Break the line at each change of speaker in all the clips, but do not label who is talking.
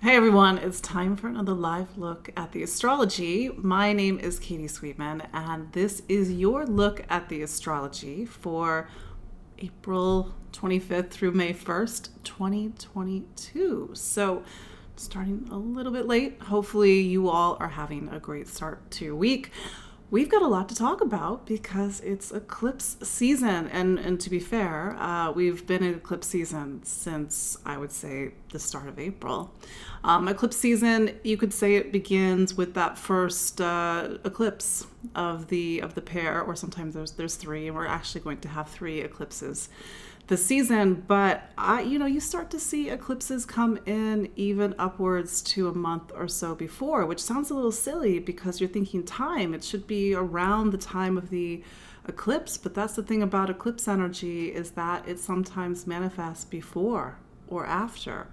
Hey everyone, it's time for another live look at the astrology. My name is Katie Sweetman, and this is your look at the astrology for April 25th through May 1st, 2022. So, starting a little bit late. Hopefully, you all are having a great start to your week. We've got a lot to talk about because it's eclipse season. And to be fair, we've been in eclipse season since, I would say, the start of April. Eclipse season, you could say it begins with that first eclipse of the pair, or sometimes there's three, and we're actually going to have three eclipses the season. But you start to see eclipses come in even upwards to a month or so before, which sounds a little silly because you're thinking time. It should be around the time of the eclipse, but that's the thing about eclipse energy, is that it sometimes manifests before or after.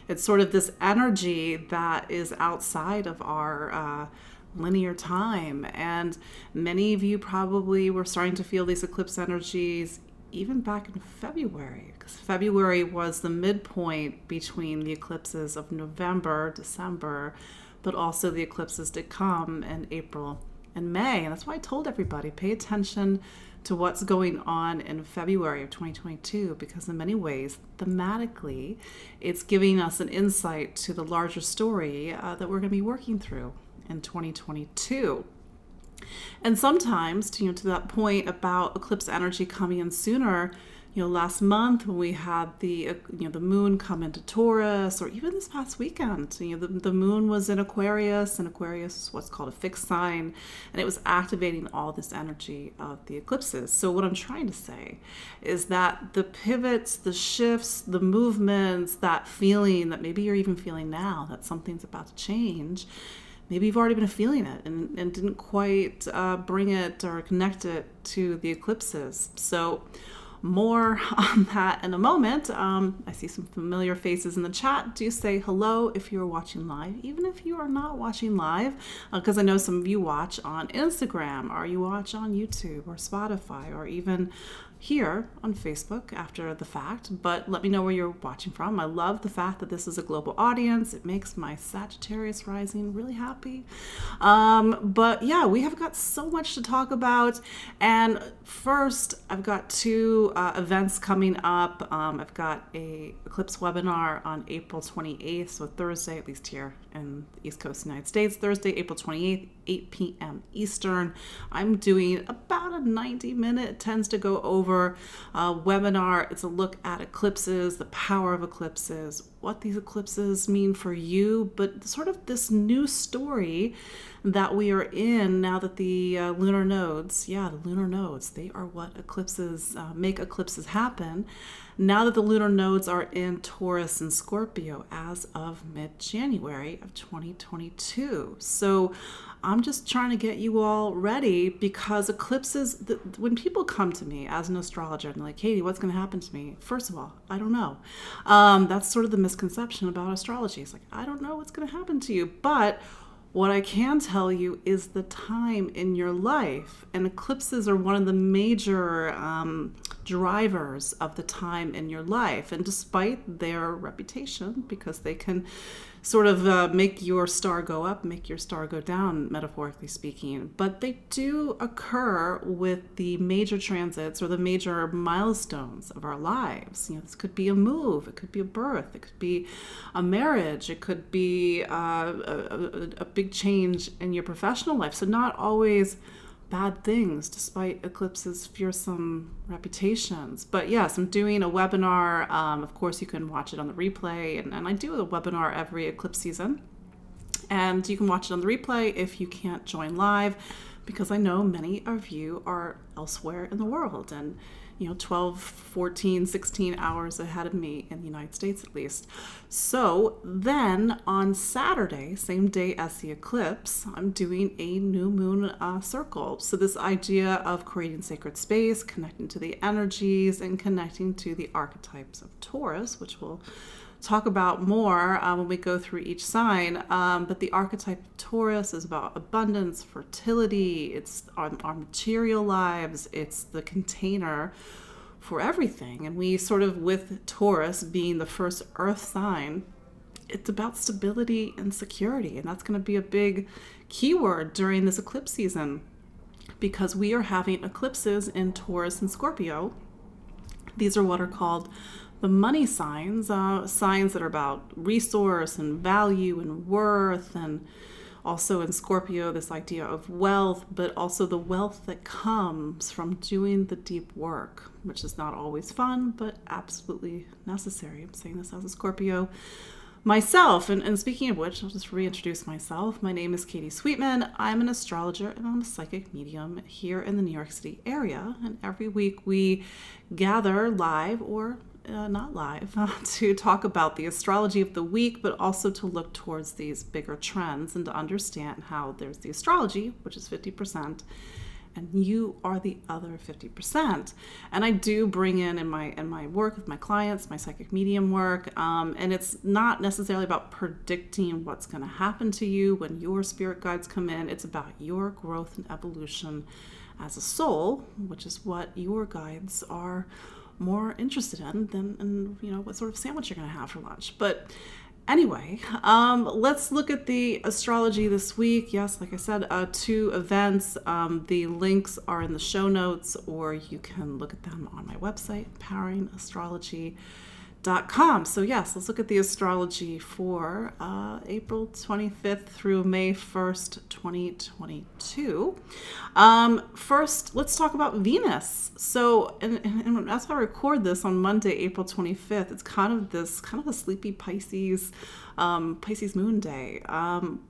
It's sort of this energy that is outside of our linear time, and many of you probably were starting to feel these eclipse energies even back in February, because February was the midpoint between the eclipses of November, December, but also the eclipses to come in April and May. And that's why I told everybody, pay attention to what's going on in February of 2022, because in many ways, thematically, it's giving us an insight to the larger story that we're going to be working through in 2022. And sometimes, to that point about eclipse energy coming in sooner, last month when we had the moon come into Taurus, or even this past weekend, the moon was in Aquarius, and Aquarius is what's called a fixed sign, and it was activating all this energy of the eclipses. So what I'm trying to say is that the pivots, the shifts, the movements, that feeling that maybe you're even feeling now that something's about to change, maybe you've already been feeling it and didn't quite bring it or connect it to the eclipses. So more on that in a moment. I see some familiar faces in the chat. Do say hello if you're watching live, even if you are not watching live, because I know some of you watch on Instagram, or you watch on YouTube or Spotify, or even here on Facebook after the fact. But let me know where you're watching from. I love the fact that this is a global audience. It makes my Sagittarius rising really happy. But yeah, we have got so much to talk about. And first, I've got two events coming up. I've got a eclipse webinar on April 28th, so Thursday, at least here in the East Coast United States, Thursday, April 28th, 8 p.m. Eastern. I'm doing about a 90-minute, tends to go over webinar. It's a look at eclipses, the power of eclipses, what these eclipses mean for you, but sort of this new story that we are in now that the lunar nodes, the lunar nodes, they are what eclipses make eclipses happen. Now that the lunar nodes are in Taurus and Scorpio as of mid-January of 2022. So I'm just trying to get you all ready, because eclipses, when people come to me as an astrologer and they're like, Katie, what's going to happen to me? First of all, I don't know. That's sort of the misconception about astrology. It's like, I don't know what's going to happen to you. But what I can tell you is the time in your life, and eclipses are one of the major drivers of the time in your life. And despite their reputation, because they can sort of make your star go up, make your star go down, metaphorically speaking, but they do occur with the major transits or the major milestones of our lives. This could be a move, it could be a birth, it could be a marriage, it could be a big change in your professional life. So not always bad things, despite eclipses' fearsome reputations. But yes, I'm doing a webinar. Of course, you can watch it on the replay, and I do a webinar every eclipse season. And you can watch it on the replay if you can't join live, because I know many of you are elsewhere in the world, and 12, 14, 16 hours ahead of me in the United States, at least. So then on Saturday, same day as the eclipse, I'm doing a new moon circle. So this idea of creating sacred space, connecting to the energies, and connecting to the archetypes of Taurus, which we'll talk about more when we go through each sign. But the archetype of Taurus is about abundance, fertility, it's our material lives, it's the container for everything. And we sort of, with Taurus being the first earth sign it's about stability and security. And that's going to be a big keyword during this eclipse season, because we are having eclipses in Taurus and Scorpio. These are what are called the money signs, signs that are about resource and value and worth, and also in Scorpio, this idea of wealth, but also the wealth that comes from doing the deep work, which is not always fun, but absolutely necessary. I'm saying this as a Scorpio myself. And speaking of which, I'll just reintroduce myself. My name is Katie Sweetman. I'm an astrologer and I'm a psychic medium here in the New York City area. And every week we gather live or not live, to talk about the astrology of the week, but also to look towards these bigger trends and to understand how there's the astrology, which is 50%, and you are the other 50%. And I do bring in my work with my clients, my psychic medium work, and it's not necessarily about predicting what's going to happen to you when your spirit guides come in. It's about your growth and evolution as a soul, which is what your guides are more interested in than what sort of sandwich you're going to have for lunch. But anyway, let's look at the astrology this week. Yes, like I said, 2 events. The links are in the show notes, or you can look at them on my website, empoweringastrology.com. So yes, let's look at the astrology for April 25th through May 1st, 2022. First, let's talk about Venus. So, and as I record this on Monday, April 25th, it's kind of a sleepy Pisces moon day.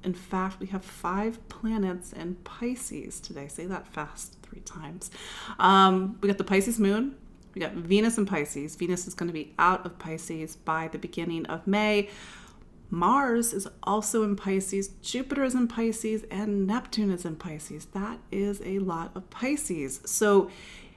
In fact, we have 5 planets in Pisces today. Say that fast 3 times. We got the Pisces moon. We got Venus in Pisces. Venus is going to be out of Pisces by the beginning of May. Mars is also in Pisces. Jupiter is in Pisces, and Neptune is in Pisces. That is a lot of Pisces. So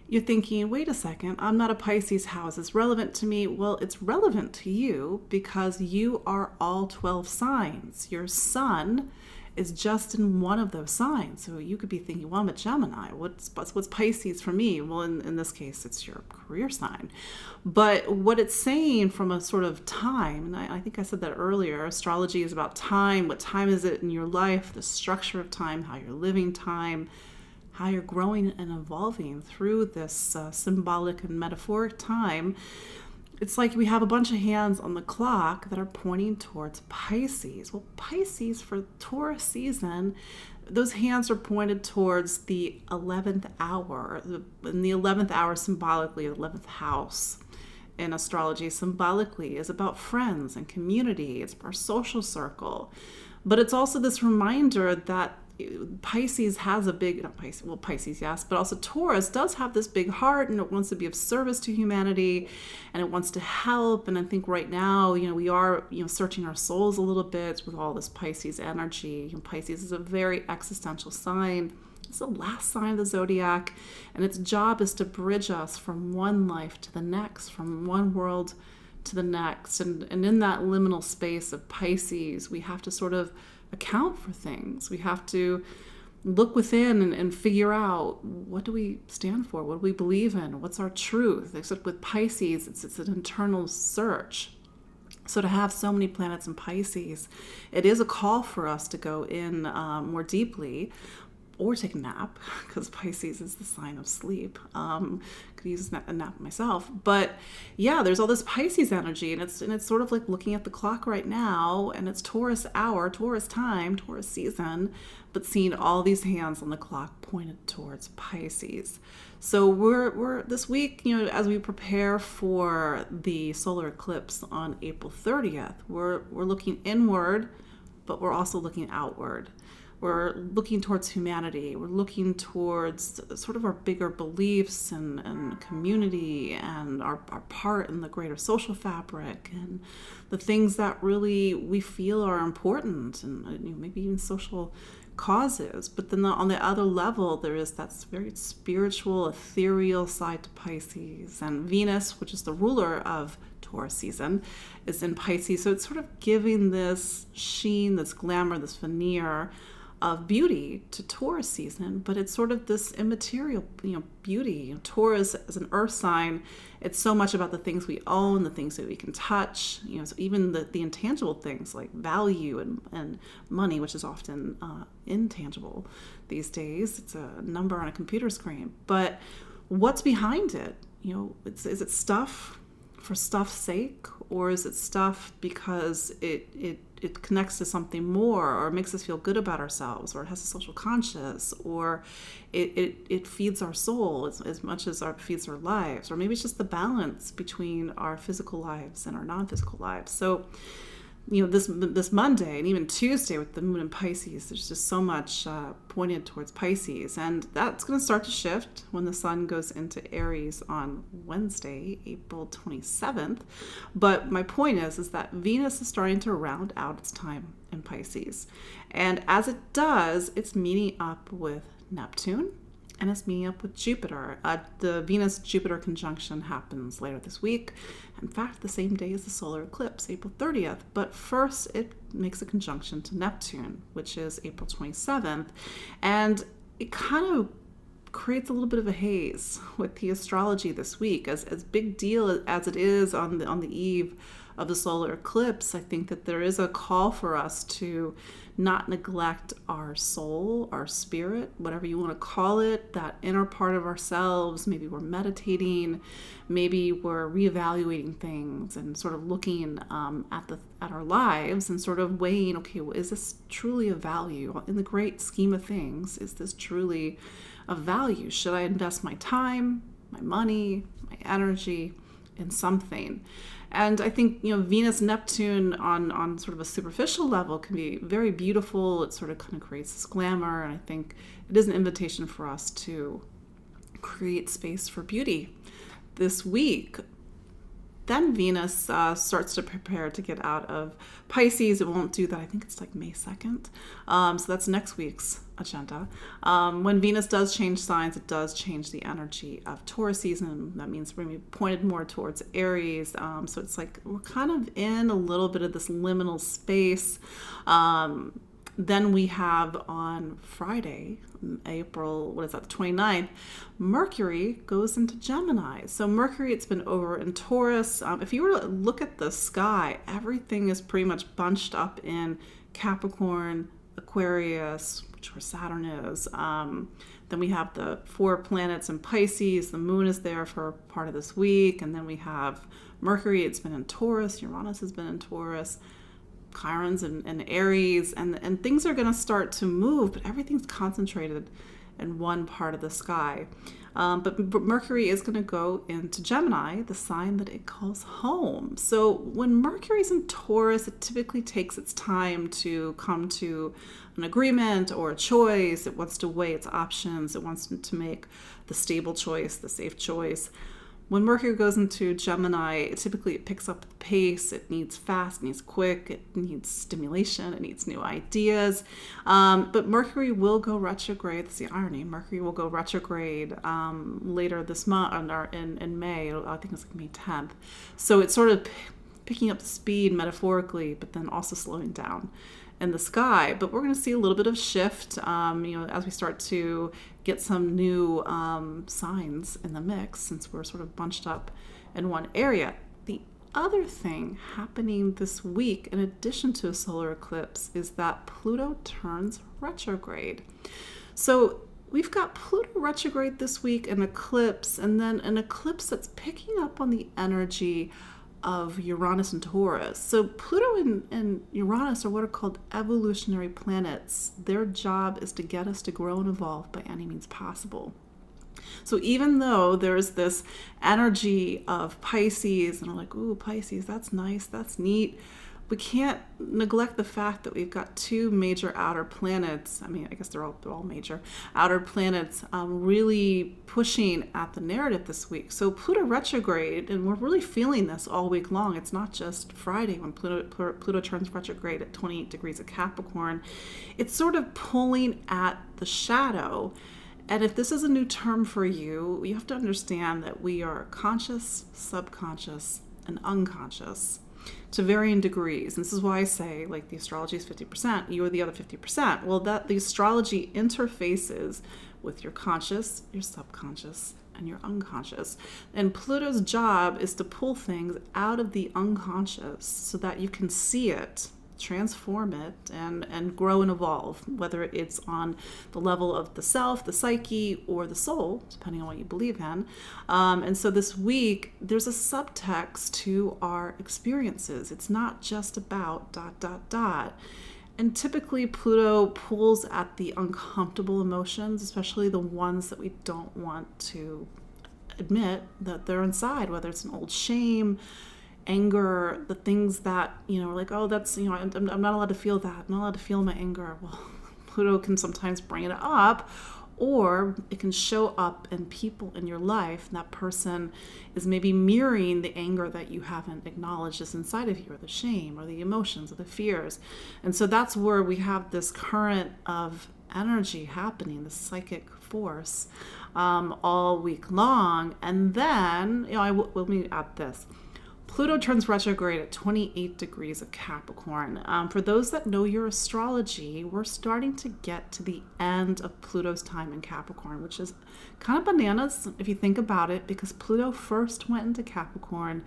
you're thinking, wait a second, I'm not a Pisces. How is this relevant to me? Well, it's relevant to you because you are all 12 signs. Your sun is just in one of those signs. So you could be thinking, well, I'm a Gemini. What's Pisces for me? Well, in this case, it's your career sign. But what it's saying from a sort of time, and I think I said that earlier, astrology is about time. What time is it in your life? The structure of time, how you're living time, how you're growing and evolving through this symbolic and metaphoric time. It's like we have a bunch of hands on the clock that are pointing towards Pisces. Well, Pisces for Taurus season, those hands are pointed towards the 11th hour. And the 11th hour symbolically, the 11th house in astrology symbolically is about friends and community. It's our social circle. But it's also this reminder that Pisces has a big, Pisces, yes, but also Taurus does have this big heart, and it wants to be of service to humanity, and it wants to help. And I think right now, we are, searching our souls a little bit with all this Pisces energy. Pisces is a very existential sign. It's the last sign of the zodiac, and its job is to bridge us from one life to the next, from one world to the next. And in that liminal space of Pisces, we have to sort of account for things. We have to look within and figure out, what do we stand for? What do we believe in? What's our truth? Except with Pisces, it's an internal search. So to have so many planets in Pisces, it is a call for us to go in more deeply, or take a nap, because Pisces is the sign of sleep. Could use a nap myself. But yeah, there's all this Pisces energy, and it's sort of like looking at the clock right now, and it's Taurus hour, Taurus time, Taurus season, but seeing all these hands on the clock pointed towards Pisces. So we're this week, as we prepare for the solar eclipse on April 30th, we're looking inward, but we're also looking outward. We're looking towards humanity. We're looking towards sort of our bigger beliefs and community and our part in the greater social fabric and the things that really we feel are important, and maybe even social causes. But then on the other level, there is that very spiritual, ethereal side to Pisces. And Venus, which is the ruler of Taurus season, is in Pisces. So it's sort of giving this sheen, this glamour, this veneer of beauty to Taurus season, but it's sort of this immaterial, beauty. Taurus as an earth sign, it's so much about the things we own, the things that we can touch, so even the intangible things like value and money, which is often intangible these days. It's a number on a computer screen. But what's behind it? Is it stuff for stuff's sake, or is it stuff because it connects to something more, or makes us feel good about ourselves, or it has a social conscience, or it feeds our soul as much as it feeds our lives, or maybe it's just the balance between our physical lives and our non-physical lives. So this Monday and even Tuesday with the moon in Pisces, there's just so much pointed towards Pisces, and that's going to start to shift when the sun goes into Aries on Wednesday, April 27th. But my point is that Venus is starting to round out its time in Pisces, and as it does, it's meeting up with Neptune and it's meeting up with Jupiter. The Venus-Jupiter conjunction happens later this week. In fact, the same day as the solar eclipse, April 30th. But first, it makes a conjunction to Neptune, which is April 27th. And it kind of creates a little bit of a haze with the astrology this week. As big deal as it is on the eve of the solar eclipse, I think that there is a call for us to not neglect our soul, our spirit, whatever you want to call it, that inner part of ourselves. Maybe we're meditating, maybe we're reevaluating things and sort of looking at our lives and sort of weighing, okay, well, is this truly a value in the great scheme of things? Is this truly a value? Should I invest my time, my money, my energy in something? And I think, Venus Neptune on sort of a superficial level can be very beautiful. It sort of kind of creates this glamour. And I think it is an invitation for us to create space for beauty this week. Then Venus starts to prepare to get out of Pisces. It won't do that. I think it's like May 2nd. So that's next week's agenda. When Venus does change signs, it does change the energy of Taurus season. That means we're going to be pointed more towards Aries. So it's like we're kind of in a little bit of this liminal space. Then we have on Friday, April, the 29th, Mercury goes into Gemini. So Mercury, it's been over in Taurus. If you were to look at the sky, everything is pretty much bunched up in Capricorn, Aquarius, which where Saturn is. Then we have the 4 planets in Pisces. The moon is there for part of this week. And then we have Mercury, it's been in Taurus. Uranus has been in Taurus. Chiron's and Aries, and things are going to start to move, but everything's concentrated in one part of the sky. But Mercury is going to go into Gemini, the sign that it calls home. So when Mercury's in Taurus, it typically takes its time to come to an agreement or a choice. It wants to weigh its options. It wants to make the stable choice, the safe choice. When Mercury goes into Gemini, typically it picks up the pace. It needs fast, it needs quick, it needs stimulation, it needs new ideas. But Mercury will go retrograde. That's the irony. Mercury will go retrograde later this month, in May. I think it's like May 10th. So it's sort of picking up the speed metaphorically, but then also slowing down in the sky. But we're going to see a little bit of shift, as we start to get some new signs in the mix, since we're sort of bunched up in one area. The other thing happening this week, in addition to a solar eclipse, is that Pluto turns retrograde. So we've got Pluto retrograde this week, an eclipse, and then an eclipse that's picking up on the energy of Uranus and Taurus. So Pluto and Uranus are what are called evolutionary planets. Their job is to get us to grow and evolve by any means possible. So even though there's this energy of Pisces, and I'm like, ooh, Pisces, that's nice, that's neat, we can't neglect the fact that we've got 2 major outer planets. I mean, I guess they're all major outer planets really pushing at the narrative this week. So Pluto retrograde, and we're really feeling this all week long. It's not just Friday when Pluto turns retrograde at 28 degrees of Capricorn. It's sort of pulling at the shadow. And if this is a new term for you, you have to understand that we are conscious, subconscious, and unconscious. to varying degrees. And this is why I say, like, the astrology is 50%, you are the other 50%. Well, that the astrology interfaces with your conscious, your subconscious, and your unconscious. And Pluto's job is to pull things out of the unconscious so that you can see it, transform it, and grow and evolve, whether it's on the level of the self, the psyche, or the soul, depending on what you believe in. And so this week, there's a subtext to our experiences. It's not just about ... And typically Pluto pulls at the uncomfortable emotions, especially the ones that we don't want to admit that they're inside, whether it's an old shame, anger, the things that, are like, oh, that's, I'm not allowed to feel that. I'm not allowed to feel my anger. Well, Pluto can sometimes bring it up, or it can show up in people in your life, and that person is maybe mirroring the anger that you haven't acknowledged is inside of you, or the shame, or the emotions, or the fears. And so that's where we have this current of energy happening, the psychic force, all week long. And then, let me add this. Pluto turns retrograde at 28 degrees of Capricorn. For those that know your astrology, we're starting to get to the end of Pluto's time in Capricorn, which is kind of bananas if you think about it, because Pluto first went into Capricorn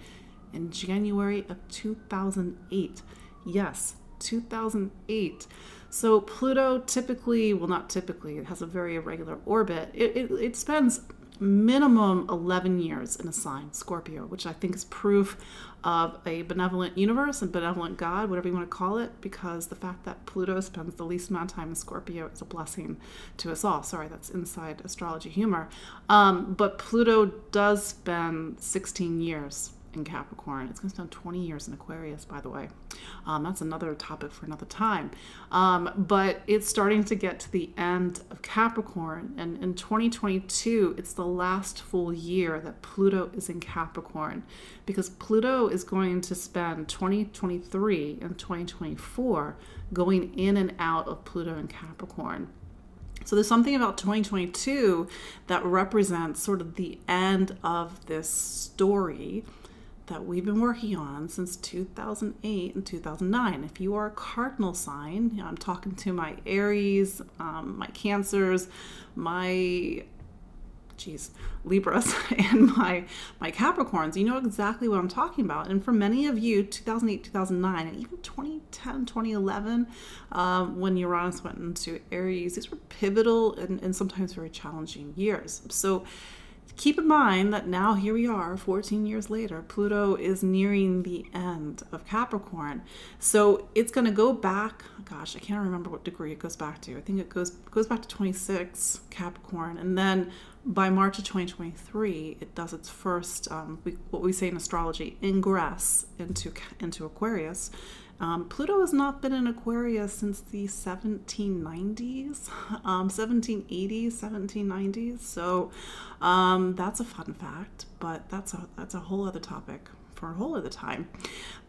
in January of 2008. Yes, 2008. So Pluto typically, well, not typically, it has a very irregular orbit. It spends minimum 11 years in a sign, Scorpio, which I think is proof of a benevolent universe and benevolent God, whatever you want to call it, because the fact that Pluto spends the least amount of time in Scorpio is a blessing to us all. Sorry, that's inside astrology humor. But Pluto does spend 16 years in Capricorn. It's going to spend 20 years in Aquarius, by the way. That's another topic for another time. But it's starting to get to the end of Capricorn. And in 2022, it's the last full year that Pluto is in Capricorn, because Pluto is going to spend 2023 and 2024 going in and out of Pluto in Capricorn. So there's something about 2022 that represents sort of the end of this story that we've been working on since 2008 and 2009. If you are a cardinal sign, I'm talking to my Aries, my Cancers, my Libras, and my Capricorns, you know exactly what I'm talking about. And for many of you, 2008, 2009, and even 2010, 2011, when Uranus went into Aries, these were pivotal and sometimes very challenging years. So keep in mind that now here we are 14 years later, Pluto is nearing the end of Capricorn. So it's going to go back, gosh, I can't remember what degree it goes back to. I think it goes back to 26 Capricorn. And then by March of 2023, it does its first, what we say in astrology, ingress into Aquarius. Pluto has not been in Aquarius since the 1790s, 1780s, 1790s. So that's a fun fact, but that's a whole other topic for a whole other time.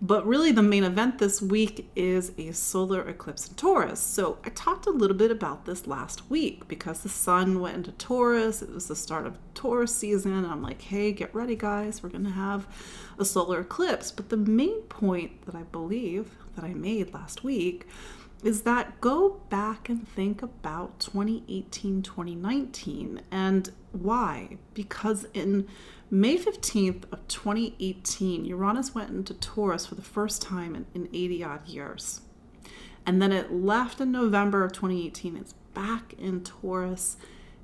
But really the main event this week is a solar eclipse in Taurus. So I talked a little bit about this last week because the sun went into Taurus. It was the start of Taurus season. And I'm like, hey, get ready, guys. We're going to have a solar eclipse. But the main point that I believe that I made last week is that go back and think about 2018, 2019. And why? Because in May 15th of 2018, Uranus went into Taurus for the first time in 80 odd years. And then it left in November of 2018. It's back in Taurus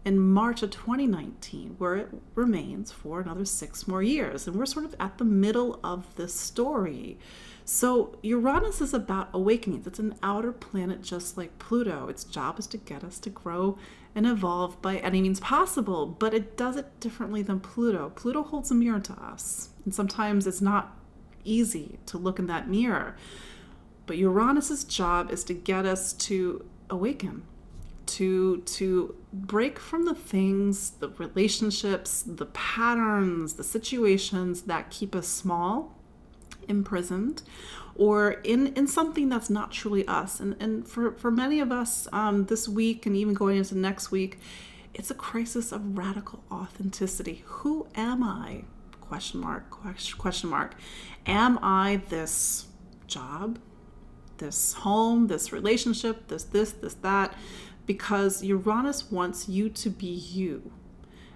in March of 2019, where it remains for another 6 more years. And we're sort of at the middle of this story. So Uranus is about awakenings. It's an outer planet just like Pluto. Its job is to get us to grow and evolve by any means possible, but it does it differently than Pluto. Pluto holds a mirror to us, and sometimes it's not easy to look in that mirror. But Uranus's job is to get us to awaken, to break from the things, the relationships, the patterns, the situations that keep us small, imprisoned, or in something that's not truly us. And for many of us this week and even going into next week, it's a crisis of radical authenticity. Who am I? ? question mark, question mark. Am I this job, this home, this relationship, this, that? Because Uranus wants you to be you.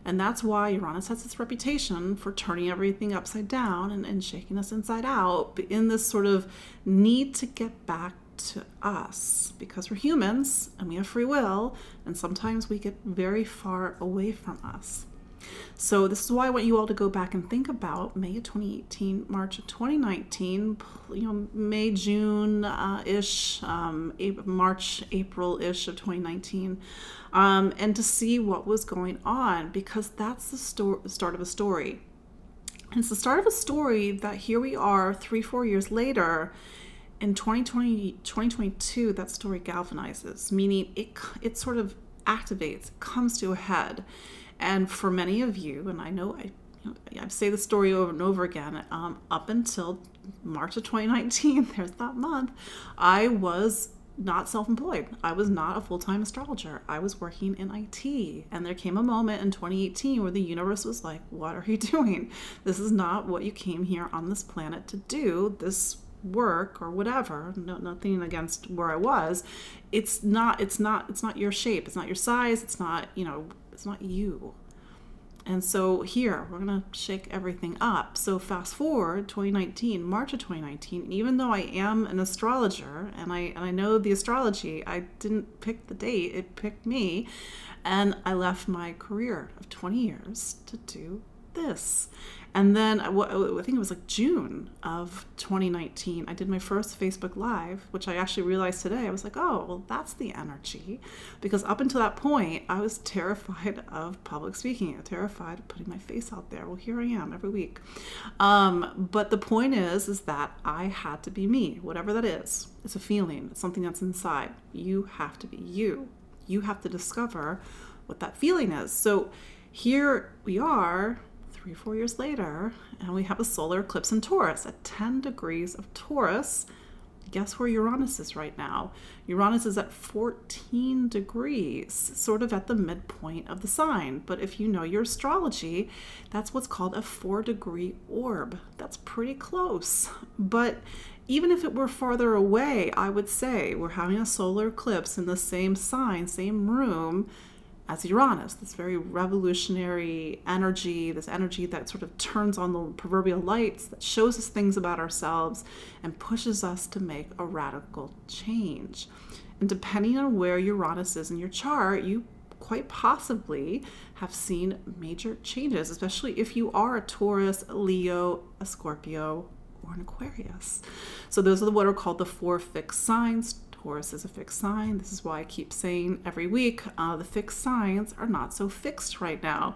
And that's why Uranus has its reputation for turning everything upside down and shaking us inside out in this sort of need to get back to us, because we're humans and we have free will, and sometimes we get very far away from us. So this is why I want you all to go back and think about May of 2018, March of 2019, May, June-ish, March, April-ish of 2019, and to see what was going on, because that's the start of a story. And it's the start of a story that here we are 3-4 years later. In 2022, that story galvanizes, meaning it sort of activates, comes to a head. And for many of you, and I know I say the story over and over again, up until March of 2019, there's that month, I was not self-employed. I was not a full-time astrologer. I was working in IT. And there came a moment in 2018 where the universe was like, what are you doing? This is not what you came here on this planet to do. This work or whatever, nothing against where I was. It's not your shape. It's not your size. It's not you. And so here, we're going to shake everything up. So fast forward, 2019, March of 2019, even though I am an astrologer and I know the astrology, I didn't pick the date, it picked me. And I left my career of 20 years to do this. And then I think it was like June of 2019, I did my first Facebook Live, which I actually realized today. I was like, oh, well, that's the energy. Because up until that point, I was terrified of public speaking, terrified of putting my face out there. Well, here I am every week. But the point is that I had to be me, whatever that is. It's a feeling. It's something that's inside. You have to be you. You have to discover what that feeling is. So here we are, 3-4 years later, and we have a solar eclipse in Taurus at 10 degrees of Taurus. Guess where Uranus is right now? Uranus is at 14 degrees, sort of at the midpoint of the sign. But if you know your astrology, that's what's called a 4-degree orb. That's pretty close. But even if it were farther away, I would say we're having a solar eclipse in the same sign, same room as Uranus, this very revolutionary energy, this energy that sort of turns on the proverbial lights, that shows us things about ourselves and pushes us to make a radical change. And depending on where Uranus is in your chart, you quite possibly have seen major changes, especially if you are a Taurus, a Leo, a Scorpio, or an Aquarius. So those are what are called the 4 fixed signs. Taurus is a fixed sign. This is why I keep saying every week, the fixed signs are not so fixed right now.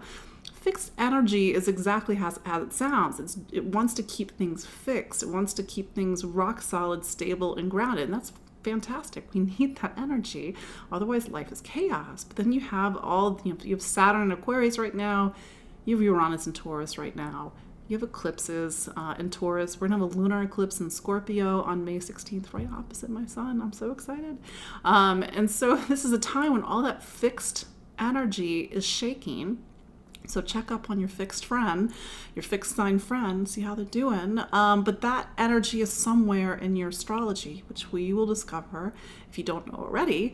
Fixed energy is exactly as it sounds. It wants to keep things fixed. It wants to keep things rock solid, stable, and grounded. And that's fantastic. We need that energy. Otherwise, life is chaos. But then you have you have Saturn and Aquarius right now. You have Uranus and Taurus right now. You have eclipses in Taurus. We're going to have a lunar eclipse in Scorpio on May 16th, right opposite my sun. I'm so excited. And so this is a time when all that fixed energy is shaking. So check up on your fixed friend, your fixed sign friend, see how they're doing. But that energy is somewhere in your astrology, which we will discover, if you don't know already,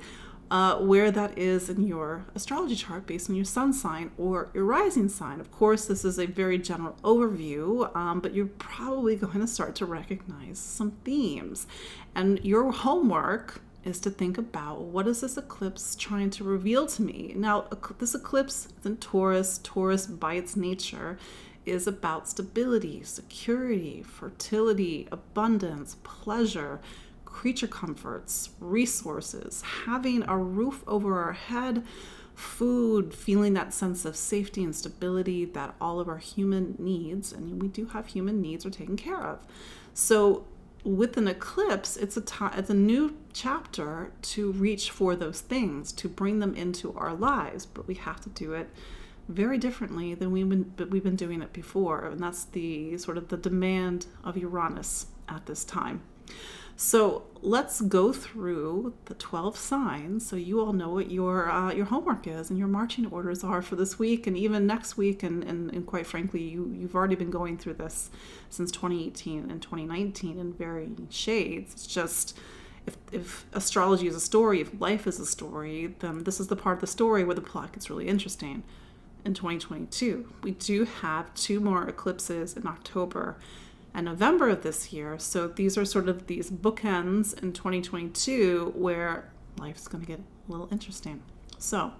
where that is in your astrology chart based on your sun sign or your rising sign. Of course, this is a very general overview, but you're probably going to start to recognize some themes. And your homework is to think about, what is this eclipse trying to reveal to me? Now, this eclipse is in Taurus. Taurus, by its nature, is about stability, security, fertility, abundance, pleasure, creature comforts, resources, having a roof over our head, food, feeling that sense of safety and stability that all of our human needs, and we do have human needs, are taken care of. So with an eclipse, it's a new chapter to reach for those things, to bring them into our lives, but we have to do it very differently than we've been doing it before, and that's the sort of the demand of Uranus at this time. So let's go through the 12 signs so you all know what your homework is and your marching orders are for this week and even next week. And quite frankly, you've already been going through this since 2018 and 2019 in varying shades. It's just if astrology is a story, if life is a story, then this is the part of the story where the plot gets really interesting. In 2022, we do have 2 more eclipses in October and November of this year. So these are sort of these bookends in 2022 where life's going to get a little interesting. So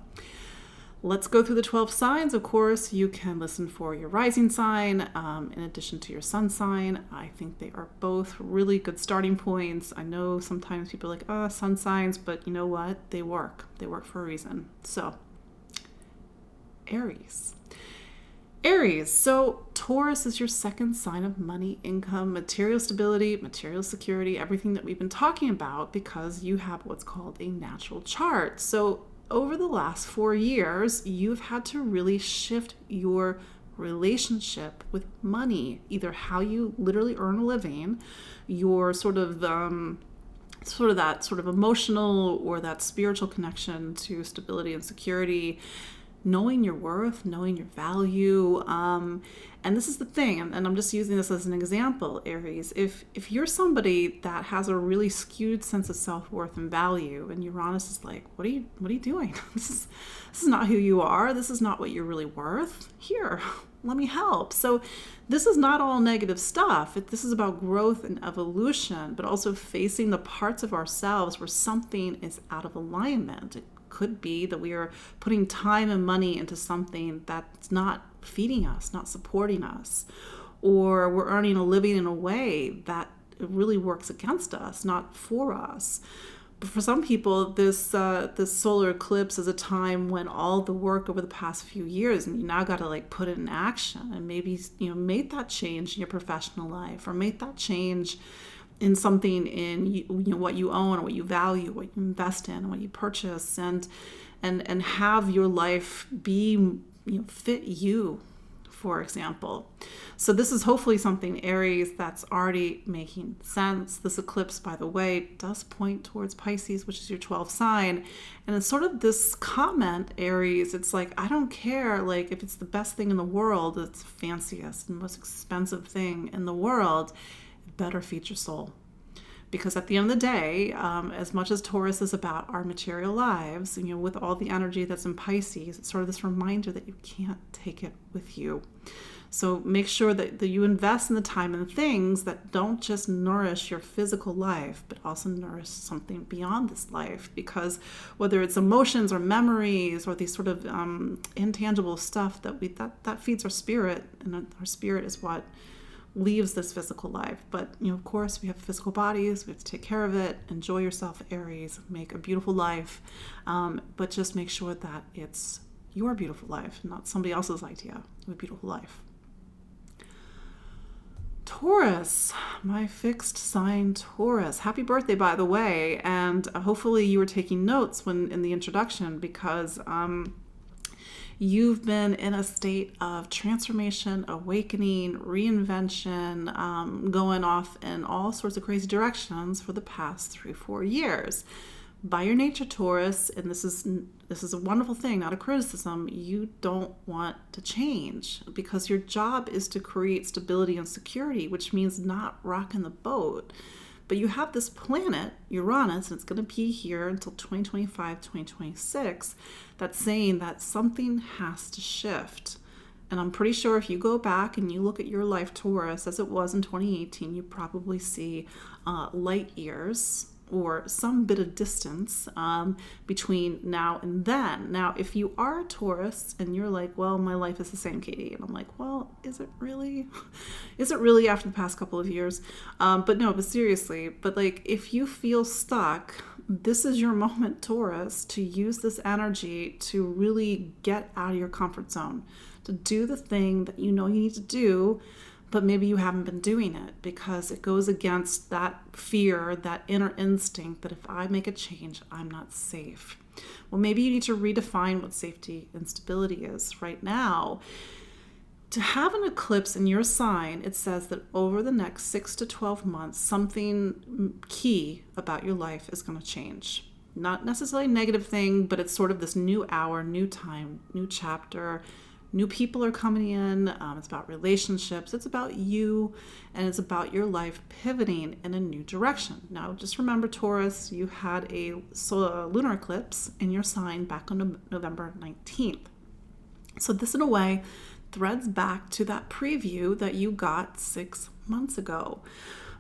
let's go through the 12 signs. Of course, you can listen for your rising sign in addition to your sun sign. I think they are both really good starting points. I know sometimes people are like, sun signs, but you know what? They work. They work for a reason. So, Aries. Aries, so Taurus is your second sign of money, income, material stability, material security, everything that we've been talking about, because you have what's called a natural chart. So over the last 4 years, you've had to really shift your relationship with money, either how you literally earn a living, your sort of that sort of emotional or that spiritual connection to stability and security, knowing your worth, knowing your value. And this is the thing, and I'm just using this as an example, Aries. If you're somebody that has a really skewed sense of self-worth and value, and Uranus is like, what are you doing? This is not who you are. This is not what you're really worth. Here, let me help. So this is not all negative stuff. This is about growth and evolution, but also facing the parts of ourselves where something is out of alignment. It could be that we are putting time and money into something that's not feeding us, not supporting us, or we're earning a living in a way that it really works against us, not for us. But for some people, this solar eclipse is a time when all the work over the past few years, and you now got to put it in action, and maybe make that change in your professional life, or make that change in something in what you own, what you value, what you invest in, what you purchase, and have your life be fit you, for example. So this is hopefully something, Aries, that's already making sense. This eclipse, by the way, does point towards Pisces, which is your 12th sign. And it's sort of this comment, Aries, it's like, I don't care if it's the best thing in the world, it's the fanciest and most expensive thing in the world, better feed your soul. Because at the end of the day, as much as Taurus is about our material lives, with all the energy that's in Pisces, it's sort of this reminder that you can't take it with you. So make sure that you invest in the time and the things that don't just nourish your physical life, but also nourish something beyond this life. Because whether it's emotions or memories or these sort of intangible stuff that feeds our spirit, and our spirit is what leaves this physical life. But of course, we have physical bodies, we have to take care of it. Enjoy yourself, Aries, make a beautiful life, but just make sure that it's your beautiful life, not somebody else's idea of a beautiful life. Taurus, my fixed sign Taurus. Happy birthday, by the way, and hopefully you were taking notes when in the introduction, because you've been in a state of transformation, awakening, reinvention, going off in all sorts of crazy directions for the past 3-4 years. By your nature, Taurus, and this is a wonderful thing, not a criticism, you don't want to change, because your job is to create stability and security, which means not rocking the boat. But you have this planet, Uranus, and it's going to be here until 2025, 2026, that's saying that something has to shift. And I'm pretty sure if you go back and you look at your life, Taurus, as it was in 2018, you probably see light years or some bit of distance between now and then. Now, if you are a Taurus and you're like, well, my life is the same, Katie. And I'm like, well, is it really? Is it really after the past couple of years? But seriously, if you feel stuck, this is your moment, Taurus, to use this energy to really get out of your comfort zone, to do the thing that you know you need to do, but maybe you haven't been doing it because it goes against that fear, that inner instinct that if I make a change, I'm not safe. Well, maybe you need to redefine what safety and stability is right now. To have an eclipse in your sign, it says that over the next 6 to 12 months, something key about your life is going to change. Not necessarily a negative thing, but it's sort of this new hour, new time, new chapter. New people are coming in. It's about relationships. It's about you, and it's about your life pivoting in a new direction. Now, just remember, Taurus, you had a lunar eclipse in your sign back on November 19th. So this, in a way, threads back to that preview that you got 6 months ago.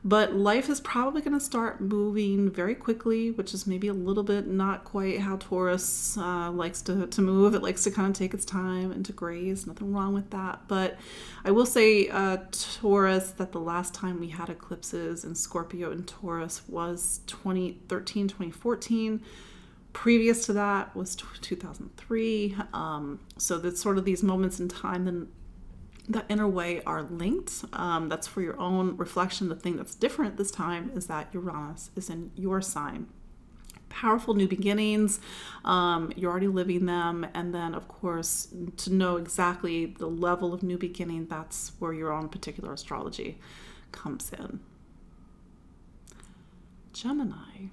But life is probably going to start moving very quickly, which is maybe a little bit not quite how Taurus likes to move. It likes to kind of take its time and to graze. Nothing wrong with that. But I will say, Taurus, that the last time we had eclipses in Scorpio and Taurus was 2013, 2014. Previous to that was 2003. So that's sort of these moments in time and that in a way are linked. That's for your own reflection. The thing that's different this time is that Uranus is in your sign. Powerful new beginnings. You're already living them. And then, of course, to know exactly the level of new beginning, that's where your own particular astrology comes in. Gemini.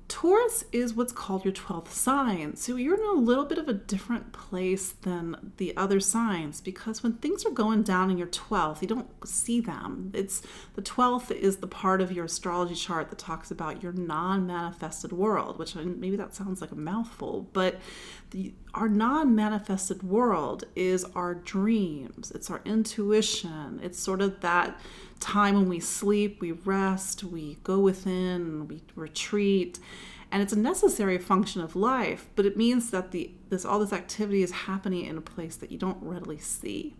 Taurus is what's called your 12th sign. So you're in a little bit of a different place than the other signs, because when things are going down in your 12th, you don't see them. It's the 12th is the part of your astrology chart that talks about your non-manifested world, which maybe that sounds like a mouthful, but our non-manifested world is our dreams. It's our intuition. It's sort of that time when we sleep, we rest, we go within, we retreat, and it's a necessary function of life, but it means that all this activity is happening in a place that you don't readily see.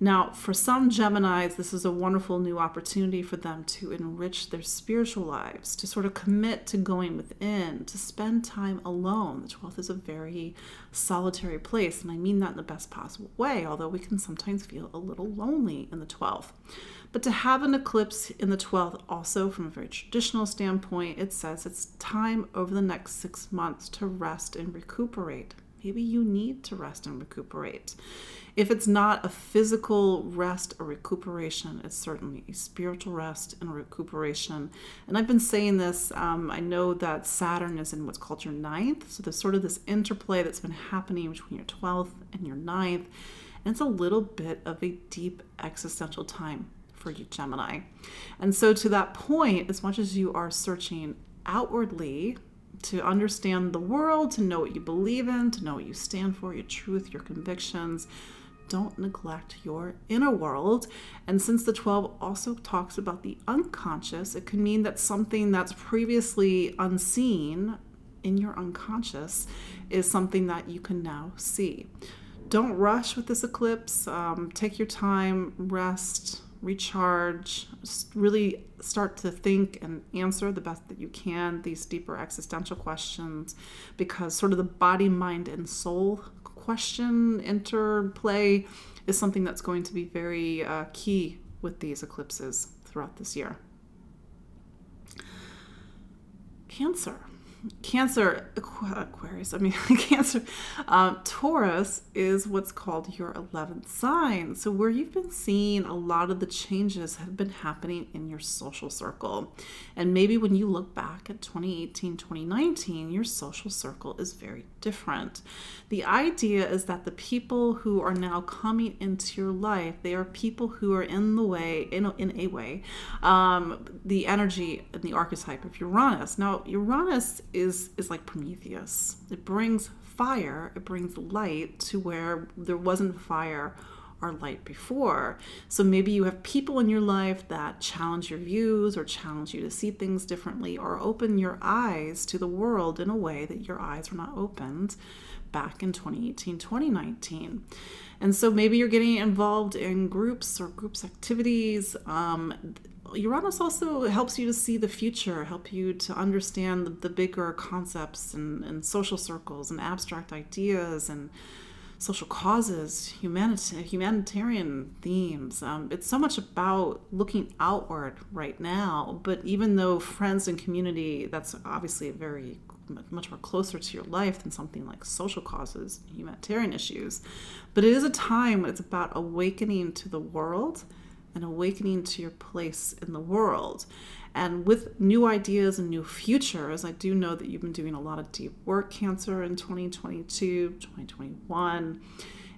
Now, for some Geminis, this is a wonderful new opportunity for them to enrich their spiritual lives, to sort of commit to going within, to spend time alone. The 12th is a very solitary place, and I mean that in the best possible way, although we can sometimes feel a little lonely in the 12th. But to have an eclipse in the 12th also, from a very traditional standpoint, it says it's time over the next 6 months to rest and recuperate. Maybe you need to rest and recuperate. If it's not a physical rest or recuperation, it's certainly a spiritual rest and recuperation. And I've been saying this, I know that Saturn is in what's called your 9th. So there's sort of this interplay that's been happening between your 12th and your 9th. And it's a little bit of a deep existential time for you, Gemini. And so to that point, as much as you are searching outwardly to understand the world, to know what you believe in, to know what you stand for, your truth, your convictions, don't neglect your inner world. And since the 12 also talks about the unconscious, it can mean that something that's previously unseen in your unconscious is something that you can now see. Don't rush with this eclipse. Take your time, rest, recharge, really start to think and answer the best that you can these deeper existential questions, because sort of the body, mind, and soul question interplay is something that's going to be very key with these eclipses throughout this year. Cancer, Aquarius, Cancer, Taurus is what's called your 11th sign. So where you've been seeing a lot of the changes have been happening in your social circle. And maybe when you look back at 2018, 2019, your social circle is very different. The idea is that the people who are now coming into your life, they are people who are in a way, the energy and the archetype of Uranus. Now, Uranus is like Prometheus. It brings fire, it brings light to where there wasn't fire or light before. So maybe you have people in your life that challenge your views or challenge you to see things differently or open your eyes to the world in a way that your eyes were not opened back in 2018, 2019. And so maybe you're getting involved in groups or groups activities. Uranus also helps you to see the future, help you to understand the bigger concepts and social circles and abstract ideas, and social causes, humanitarian themes. It's so much about looking outward right now, but even though friends and community, that's obviously very much more closer to your life than something like social causes, humanitarian issues. But it is a time when it's about awakening to the world and awakening to your place in the world. And with new ideas and new futures, I do know that you've been doing a lot of deep work, Cancer, in 2022, 2021.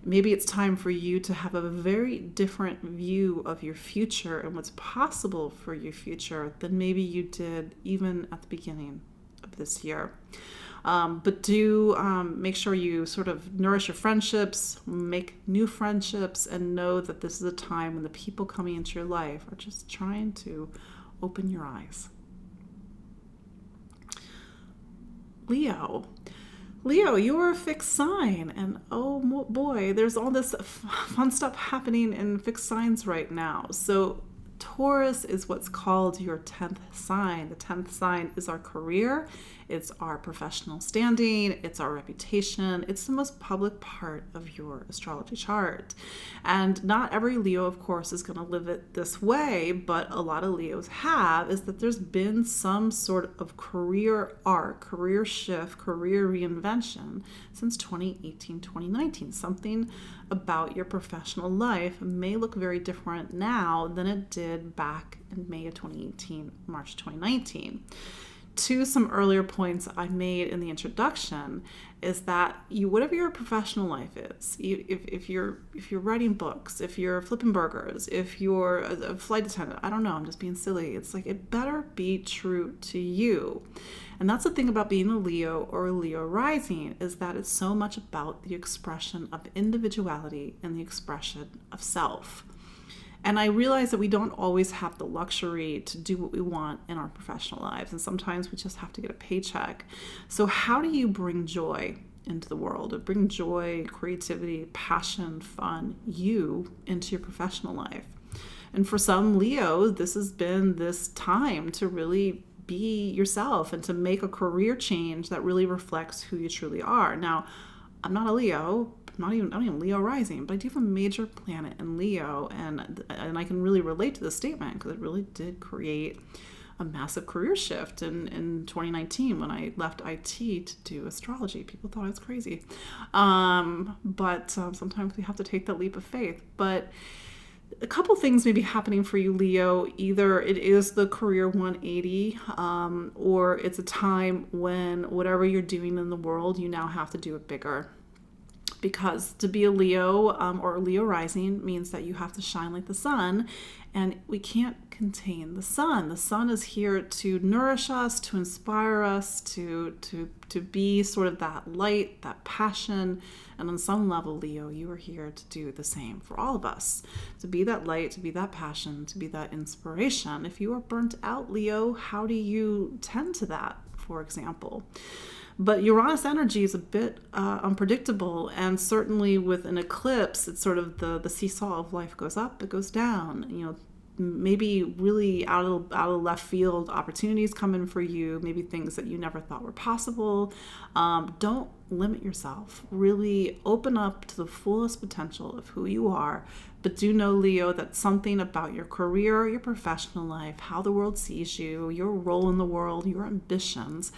Maybe it's time for you to have a very different view of your future and what's possible for your future than maybe you did even at the beginning of this year. But do make sure you sort of nourish your friendships, make new friendships, and know that this is a time when the people coming into your life are just trying to open your eyes. Leo, you are a fixed sign, and oh boy, there's all this fun stuff happening in fixed signs right now. So Taurus is what's called your 10th sign. The 10th sign is our career, it's our professional standing, it's our reputation, it's the most public part of your astrology chart. And not every Leo, of course, is going to live it this way, but a lot of Leos have, is that there's been some sort of career arc, career shift, career reinvention since 2018, 2019. Something about your professional life may look very different now than it did back in May of 2018, March 2019. To some earlier points I made in the introduction is that whatever your professional life is, if you're writing books, if you're flipping burgers, if you're a flight attendant, I don't know, I'm just being silly. It's like, it better be true to you. And that's the thing about being a Leo or a Leo rising, is that it's so much about the expression of individuality and the expression of self. And I realize that we don't always have the luxury to do what we want in our professional lives. And sometimes we just have to get a paycheck. So how do you bring joy into the world, or bring joy, creativity, passion, fun, you into your professional life? And for some Leos, this has been this time to really be yourself and to make a career change that really reflects who you truly are. Now, I'm not a Leo, I'm not even Leo rising, but I do have a major planet in Leo, and I can really relate to this statement because it really did create a massive career shift in 2019 when I left IT to do astrology. People thought I was crazy, but sometimes we have to take that leap of faith. But a couple things may be happening for you, Leo. Either it is the career 180, or it's a time when whatever you're doing in the world, you now have to do it bigger. Because to be a Leo or a Leo rising means that you have to shine like the sun, and we can't contain the sun. The sun is here to nourish us, to inspire us, to be sort of that light, that passion. And on some level, Leo, you are here to do the same for all of us. To be that light, to be that passion, to be that inspiration. If you are burnt out, Leo, how do you tend to that, for example? But Uranus energy is a bit unpredictable, and certainly with an eclipse, it's sort of the seesaw of life goes up, it goes down. You know, maybe really out of left field opportunities come in for you, maybe things that you never thought were possible. Don't limit yourself. Really open up to the fullest potential of who you are. But do know, Leo, that something about your career, your professional life, how the world sees you, your role in the world, your ambitions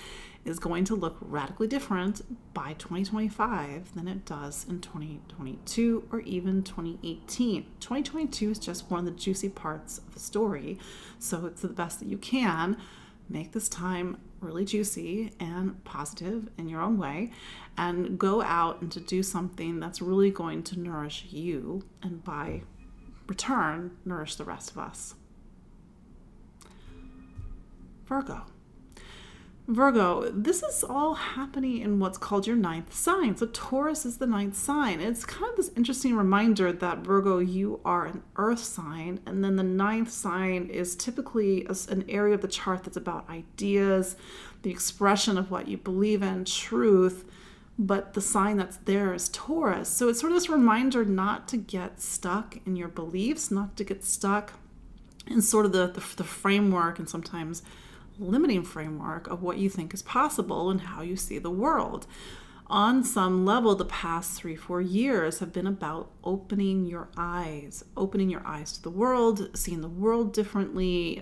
is going to look radically different by 2025 than it does in 2022 or even 2018. 2022 is just one of the juicy parts of the story, so it's the best that you can. Make this time really juicy and positive in your own way, and go out and to do something that's really going to nourish you, and by return, nourish the rest of us. Virgo, this is all happening in what's called your 9th sign. So Taurus is the 9th sign. It's kind of this interesting reminder that Virgo, you are an earth sign, and then the 9th sign is typically an area of the chart that's about ideas, the expression of what you believe in, truth, but the sign that's there is Taurus. So it's sort of this reminder not to get stuck in your beliefs, not to get stuck in sort of the framework and sometimes limiting framework of what you think is possible and how you see the world. On some level, the past 3-4 years have been about opening your eyes to the world, seeing the world differently.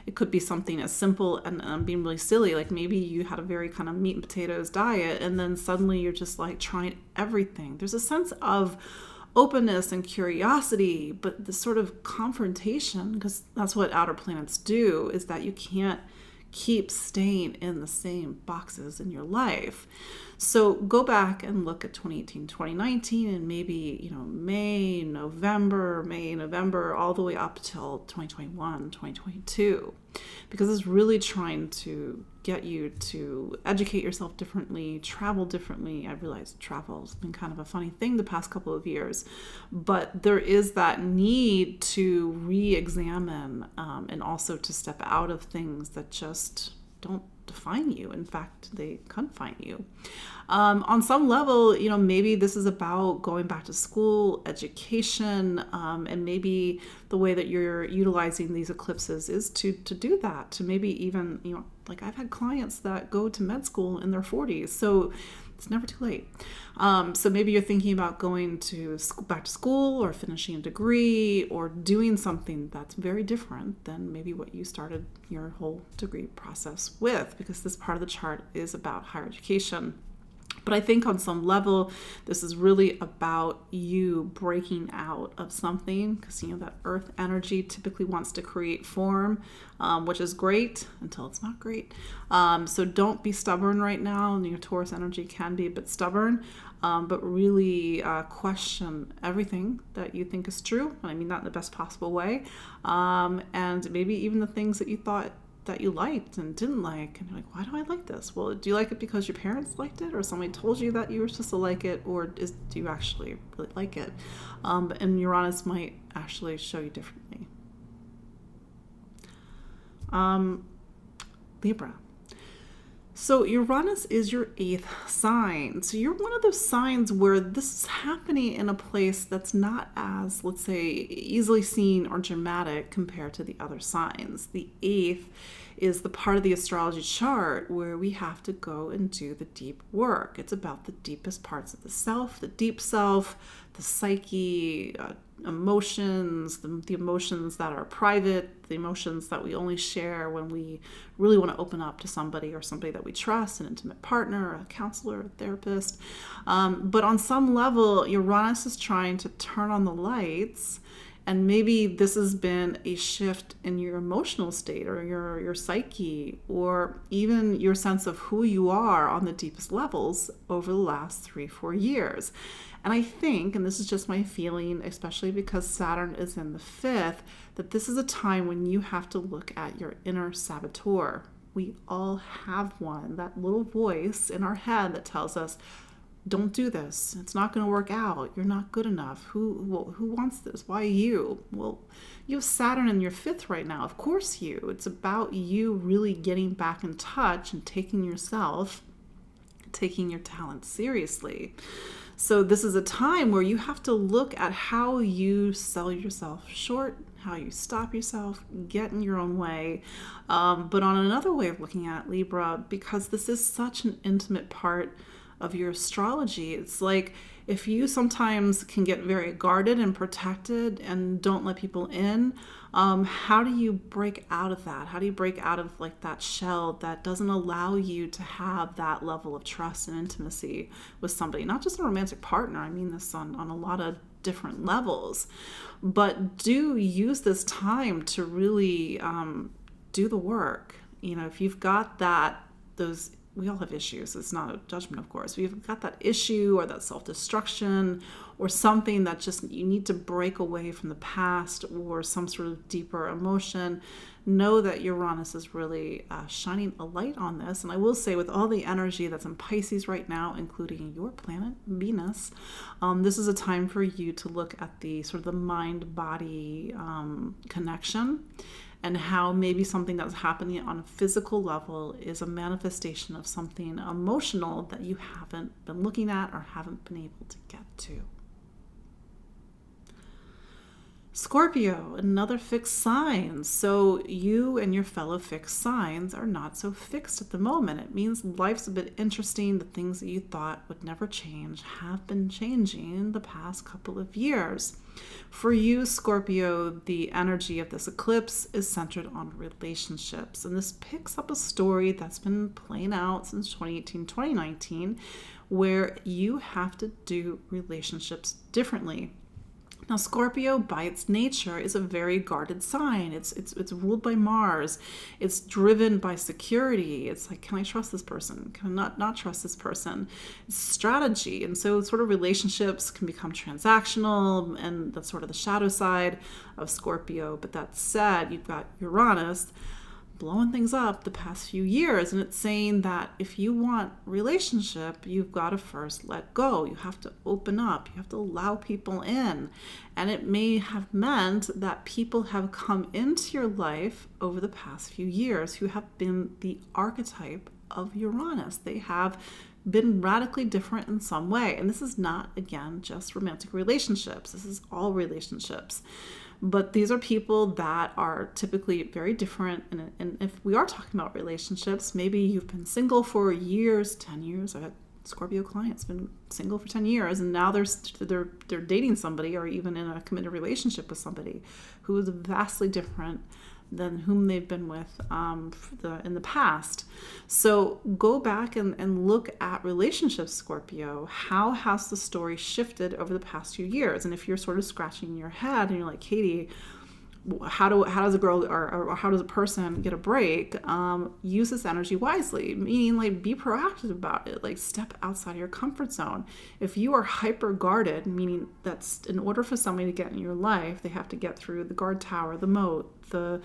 It could be something as simple, and I'm being really silly, like maybe you had a very kind of meat and potatoes diet, and then suddenly you're just like trying everything. There's a sense of openness and curiosity, but the sort of confrontation, because that's what outer planets do, is that you can't keep staying in the same boxes in your life. So go back and look at 2018, 2019, and maybe, May, November, all the way up till 2021, 2022, because it's really trying to get you to educate yourself differently, travel differently. I realize travel has been kind of a funny thing the past couple of years, but there is that need to re-examine and also to step out of things that just don't define you. In fact, they confine you. On some level, maybe this is about going back to school, education, and maybe the way that you're utilizing these eclipses is to do that, to maybe even, like I've had clients that go to med school in their 40s, so it's never too late. So maybe you're thinking about going back to school or finishing a degree or doing something that's very different than maybe what you started your whole degree process with, because this part of the chart is about higher education. But I think on some level, this is really about you breaking out of something, because that earth energy typically wants to create form, which is great until it's not great. So don't be stubborn right now. Your Taurus energy can be a bit stubborn, but really question everything that you think is true. I mean that in the best possible way. And maybe even the things that you thought that you liked and didn't like, and you're like, why do I like this? Well, do you like it because your parents liked it, or somebody told you that you were supposed to like it, or do you actually really like it? And Uranus might actually show you differently. Libra. So Uranus is your 8th sign. So you're one of those signs where this is happening in a place that's not as, let's say, easily seen or dramatic compared to the other signs. The 8th is the part of the astrology chart where we have to go and do the deep work. It's about the deepest parts of the self, the deep self, the psyche, emotions, the emotions that are private, the emotions that we only share when we really want to open up to somebody or somebody that we trust, an intimate partner, a counselor, a therapist. But on some level, Uranus is trying to turn on the lights, and maybe this has been a shift in your emotional state or your psyche, or even your sense of who you are on the deepest levels over the last 3-4 years. And I think, and this is just my feeling, especially because Saturn is in the 5th, that this is a time when you have to look at your inner saboteur. We all have one, that little voice in our head that tells us, don't do this. It's not going to work out. You're not good enough. Who wants this? Why you? Well, you have Saturn in your 5th right now. Of course you. It's about you really getting back in touch and taking your talent seriously. So this is a time where you have to look at how you sell yourself short, how you stop yourself, get in your own way. But on another way of looking at it, Libra, because this is such an intimate part of your astrology, it's like if you sometimes can get very guarded and protected and don't let people in, how do you break out of that? How do you break out of like that shell that doesn't allow you to have that level of trust and intimacy with somebody? Not just a romantic partner, I mean this on a lot of different levels. But do use this time to really do the work. If you've got those, we all have issues. It's not a judgment, of course. If you've got that issue or that self-destruction or something that just you need to break away from the past or some sort of deeper emotion, know that Uranus is really shining a light on this. And I will say, with all the energy that's in Pisces right now, including your planet, Venus, this is a time for you to look at the sort of the mind-body connection, and how maybe something that's happening on a physical level is a manifestation of something emotional that you haven't been looking at or haven't been able to get to. Scorpio, another fixed sign. So you and your fellow fixed signs are not so fixed at the moment. It means life's a bit interesting. The things that you thought would never change have been changing the past couple of years. For you, Scorpio, the energy of this eclipse is centered on relationships. And this picks up a story that's been playing out since 2018, 2019, where you have to do relationships differently. Now, Scorpio, by its nature, is a very guarded sign. It's ruled by Mars. It's driven by security. It's like, can I trust this person? Can I not trust this person? It's strategy. And so sort of relationships can become transactional, and that's sort of the shadow side of Scorpio. But that said, you've got Uranus blowing things up the past few years, and it's saying that if you want relationship, you've got to first let go. You have to open up. You have to allow people in. And it may have meant that people have come into your life over the past few years who have been the archetype of Uranus. They have been radically different in some way. And this is not, again, just romantic relationships. This is all relationships. But these are people that are typically very different. And if we are talking about relationships, maybe you've been single for years, 10 years. I've had Scorpio clients been single for 10 years, and now they're dating somebody or even in a committed relationship with somebody who is vastly different than whom they've been with in the past. So go back and look at relationships, Scorpio. How has the story shifted over the past few years? And if you're sort of scratching your head and you're like, Katie, how does a girl or how does a person get a break? Use this energy wisely, meaning like be proactive about it, like step outside of your comfort zone. If you are hyper guarded, meaning that's in order for somebody to get in your life, they have to get through the guard tower, the moat, the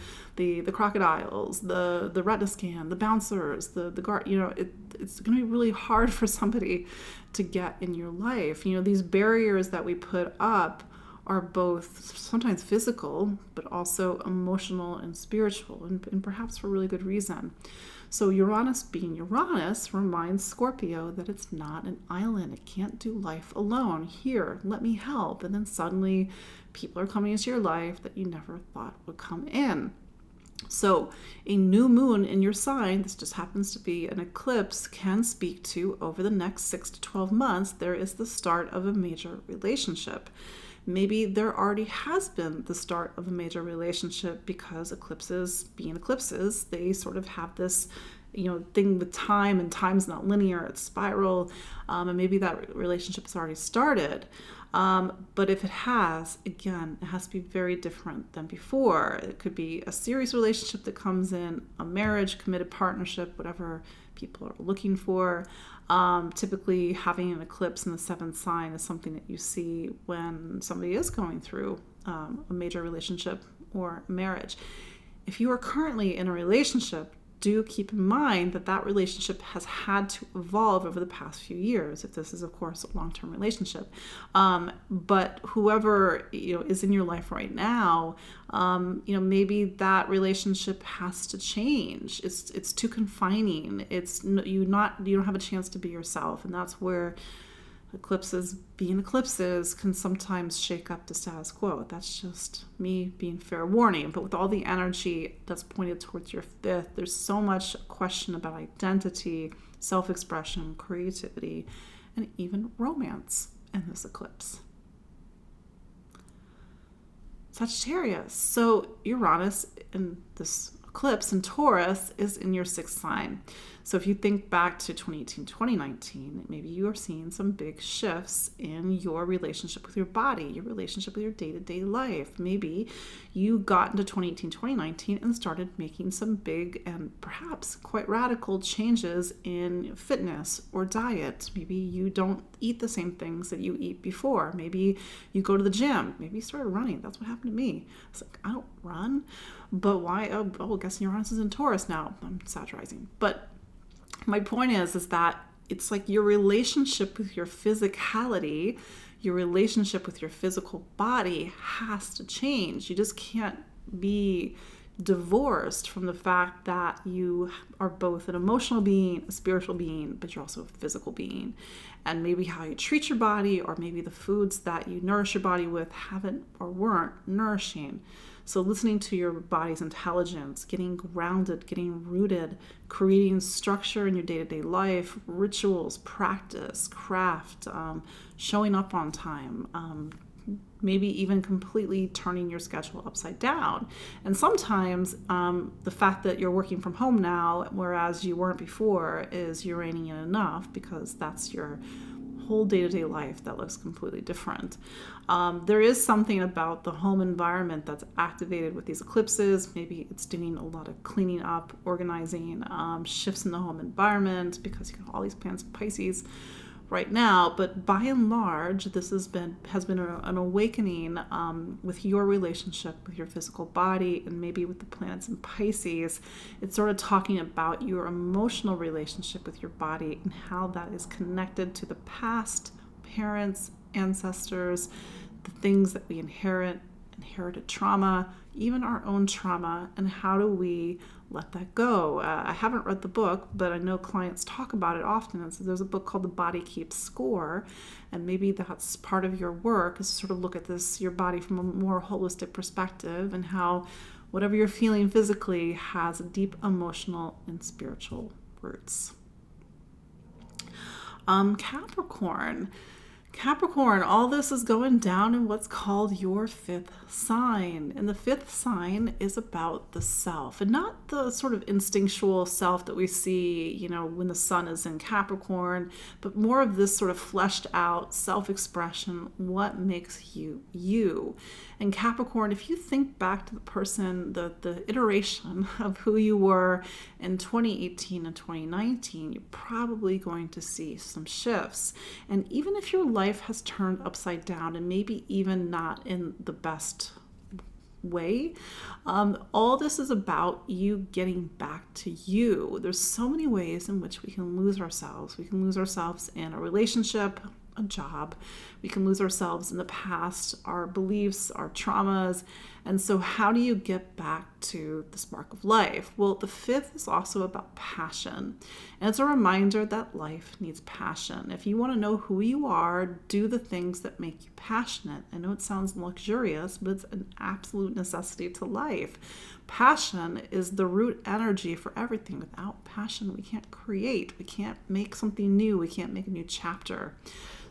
crocodiles, the retina scan, the bouncers, the guard. It's going to be really hard for somebody to get in your life. These barriers that we put up are both sometimes physical, but also emotional and spiritual, and perhaps for really good reason. So Uranus being Uranus reminds Scorpio that it's not an island. It can't do life alone. Here, let me help. And then suddenly people are coming into your life that you never thought would come in. So a new moon in your sign, this just happens to be an eclipse, can speak to over the next 6 to 12 months, there is the start of a major relationship. Maybe there already has been the start of a major relationship because eclipses, being eclipses, they sort of have this, thing with time, and time's not linear, it's spiral, and maybe that relationship has already started. But if it has, again, it has to be very different than before. It could be a serious relationship that comes in, a marriage, committed partnership, whatever people are looking for. Typically, having an eclipse in the seventh sign is something that you see when somebody is going through a major relationship or marriage. If you are currently in a relationship, do keep in mind that that relationship has had to evolve over the past few years, if this is, of course, a long-term relationship. But whoever is in your life right now, maybe that relationship has to change. It's too confining. You don't have a chance to be yourself, and that's where eclipses, being eclipses, can sometimes shake up the status quo. That's just me being fair warning. But with all the energy that's pointed towards your fifth, there's so much question about identity, self-expression, creativity, and even romance in this eclipse. Sagittarius. So Uranus in this eclipse in Taurus is in your sixth sign. So if you think back to 2018, 2019, maybe you are seeing some big shifts in your relationship with your body, your relationship with your day-to-day life. Maybe you got into 2018, 2019 and started making some big and perhaps quite radical changes in fitness or diet. Maybe you don't eat the same things that you eat before. Maybe you go to the gym. Maybe you started running. That's what happened to me. It's like, I don't run. But why? I guess Uranus is in Taurus now. I'm satirizing. But my point is that it's like your relationship with your physicality, your relationship with your physical body has to change. You just can't be divorced from the fact that you are both an emotional being, a spiritual being, but you're also a physical being. And maybe how you treat your body, or maybe the foods that you nourish your body with haven't or weren't nourishing. So listening to your body's intelligence, getting grounded, getting rooted, creating structure in your day-to-day life, rituals, practice, craft, showing up on time, maybe even completely turning your schedule upside down. And sometimes the fact that you're working from home now, whereas you weren't before, is you're reining in enough, because that's your whole day-to-day life that looks completely different. There is something about the home environment that's activated with these eclipses. Maybe it's doing a lot of cleaning up, organizing, shifts in the home environment, because you have all these planets in Pisces right now. But by and large, this has been an awakening with your relationship with your physical body, and maybe with the planets in Pisces. It's sort of talking about your emotional relationship with your body and how that is connected to the past, parents, ancestors, the things that we inherited trauma, even our own trauma, and how do we let that go. I haven't read the book, but I know clients talk about it often. And so there's a book called The Body Keeps Score, and maybe that's part of your work, is sort of look at your body from a more holistic perspective, and how whatever you're feeling physically has deep emotional and spiritual roots. Capricorn, all this is going down in what's called your fifth sign. And the fifth sign is about the self, and not the sort of instinctual self that we see, when the sun is in Capricorn, but more of this sort of fleshed out self-expression, what makes you you. And Capricorn, if you think back to the person, the iteration of who you were in 2018 and 2019, you're probably going to see some shifts. And even if your life has turned upside down, and maybe even not in the best way, all this is about you getting back to you. There's so many ways in which we can lose ourselves. We can lose ourselves in a relationship, a job. We can lose ourselves in the past, our beliefs, our traumas. And so how do you get back to the spark of life? Well, the fifth is also about passion. And it's a reminder that life needs passion. If you want to know who you are, do the things that make you passionate. I know it sounds luxurious, but it's an absolute necessity to life. Passion is the root energy for everything. Without passion, we can't create. We can't make something new. We can't make a new chapter.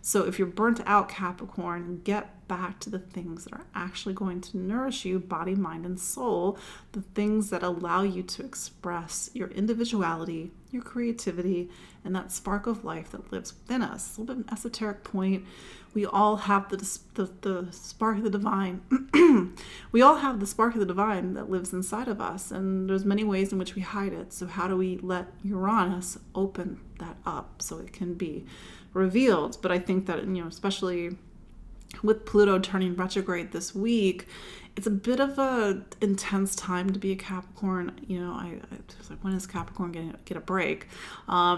So if you're burnt out, Capricorn, get back to the things that are actually going to nourish you, body, mind, and soul, the things that allow you to express your individuality, your creativity, and that spark of life that lives within us. It's a little bit of an esoteric point. We all have the spark of the divine. We all have the spark of the divine that lives inside of us, and there's many ways in which we hide it. So how do we let Uranus open that up so it can be revealed? But I think that, especially with Pluto turning retrograde this week, it's a bit of a intense time to be a Capricorn. I was like, when is Capricorn going to get a break?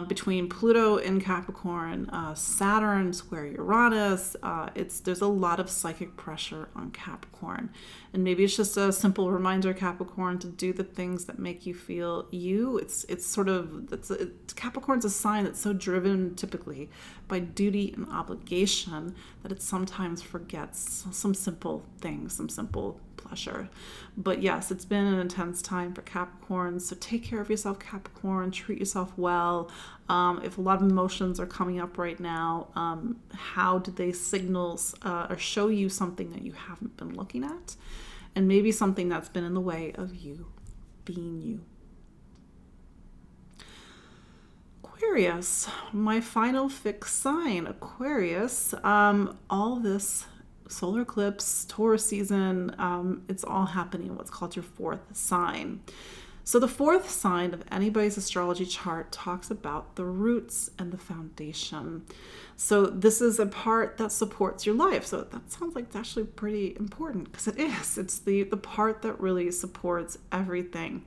Between Pluto in Capricorn, Saturn square Uranus, there's a lot of psychic pressure on Capricorn. And maybe it's just a simple reminder, Capricorn, to do the things that make you feel you. Capricorn's a sign that's so driven typically by duty and obligation that it sometimes forgets some simple things, some simple pleasure. But yes, it's been an intense time for Capricorn. So take care of yourself, Capricorn. Treat yourself well. If a lot of emotions are coming up right now, how do they signal or show you something that you haven't been looking at? And maybe something that's been in the way of you being you. Aquarius, my final fixed sign. Aquarius, all this solar eclipse, Taurus season, it's all happening in what's called your fourth sign. So the fourth sign of anybody's astrology chart talks about the roots and the foundation. So this is a part that supports your life. So that sounds like it's actually pretty important, because it is. It's the part that really supports everything.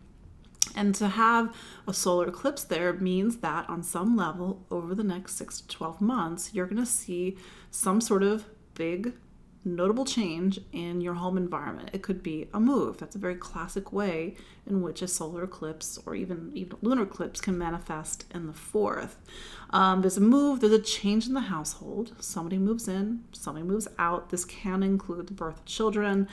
And to have a solar eclipse there means that on some level over the next 6 to 12 months, you're going to see some sort of big notable change in your home environment. It could be a move. That's a very classic way in which a solar eclipse or even lunar eclipse can manifest in the fourth. There's a move, there's a change in the household. Somebody moves in, somebody moves out. This can include the birth of children.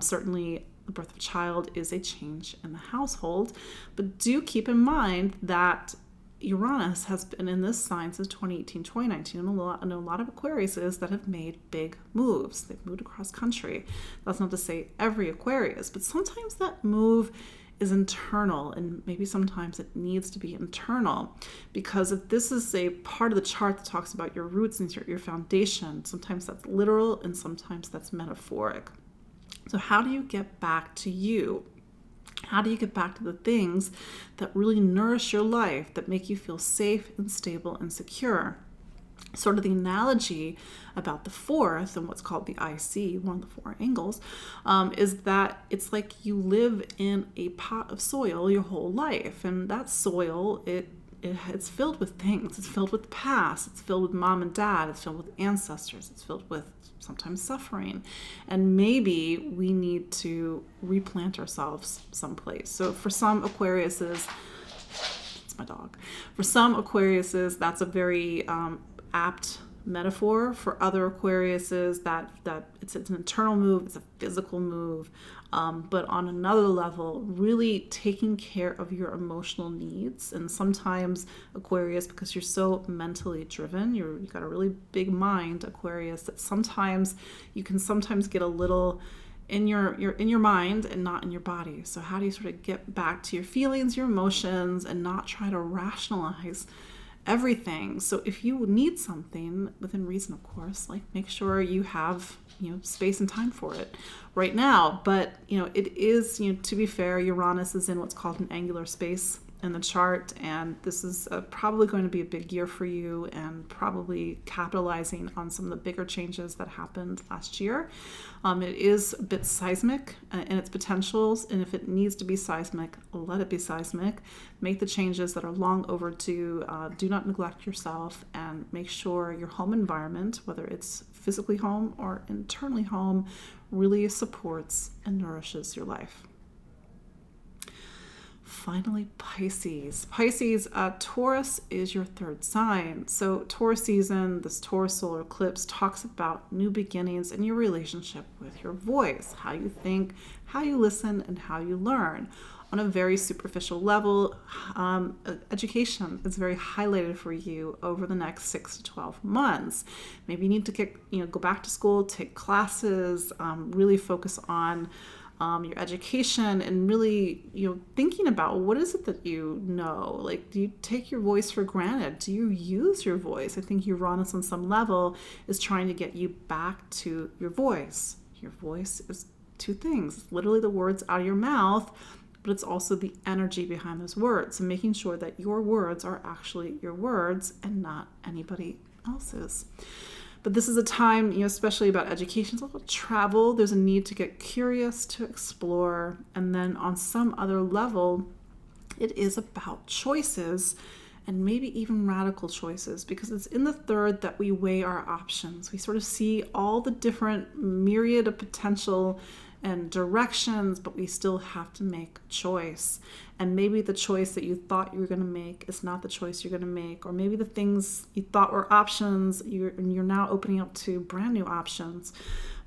Certainly the birth of a child is a change in the household. But do keep in mind that Uranus has been in this sign since 2018, 2019, and a lot of Aquariuses that have made big moves. They've moved across country. That's not to say every Aquarius, but sometimes that move is internal, and maybe sometimes it needs to be internal, because if this is a part of the chart that talks about your roots and your foundation, sometimes that's literal and sometimes that's metaphoric. So how do you get back to you? How do you get back to the things that really nourish your life, that make you feel safe and stable and secure? Sort of the analogy about the fourth and what's called the IC, one of the four angles, is that it's like you live in a pot of soil your whole life. And that soil, it's filled with things. It's filled with the past. It's filled with mom and dad. It's filled with ancestors. It's filled with sometimes suffering. And maybe we need to replant ourselves someplace. So for some Aquariuses, it's my dog. For some Aquariuses, that's a very apt metaphor. For other Aquariuses, that it's an internal move, it's a physical move. But on another level, really taking care of your emotional needs. And sometimes Aquarius, because you're so mentally driven, you've got a really big mind, Aquarius, that sometimes you can get a little in your mind and not in your body. So how do you sort of get back to your feelings, your emotions, and not try to rationalize everything? So if you need something, within reason, of course, like make sure you have space and time for it right now. But it is, to be fair, Uranus is in what's called an angular space in the chart, and this is probably going to be a big year for you, and probably capitalizing on some of the bigger changes that happened last year. It is a bit seismic in its potentials, and if it needs to be seismic, let it be seismic. Make the changes that are long overdue. Do not neglect yourself, and make sure your home environment, whether it's physically home or internally home, really supports and nourishes your life. Finally, Pisces. Taurus is your third sign. So Taurus season, this Taurus solar eclipse, talks about new beginnings in your relationship with your voice, how you think, how you listen, and how you learn. On a very superficial level, education is very highlighted for you over the next 6 to 12 months. Maybe you need to go back to school, take classes, really focus on your education, and really, thinking about what is it that you know? Like, do you take your voice for granted? Do you use your voice? I think Uranus on some level is trying to get you back to your voice. Your voice is two things. It's literally the words out of your mouth, but it's also the energy behind those words. So making sure that your words are actually your words and not anybody else's. But this is a time, especially about education, it's a little travel. There's a need to get curious, to explore. And then on some other level, it is about choices, and maybe even radical choices, because it's in the third that we weigh our options. We sort of see all the different myriad of potential and directions, but we still have to make a choice. And maybe the choice that you thought you were going to make is not the choice you're going to make, or maybe the things you thought were options, you're now opening up to brand new options.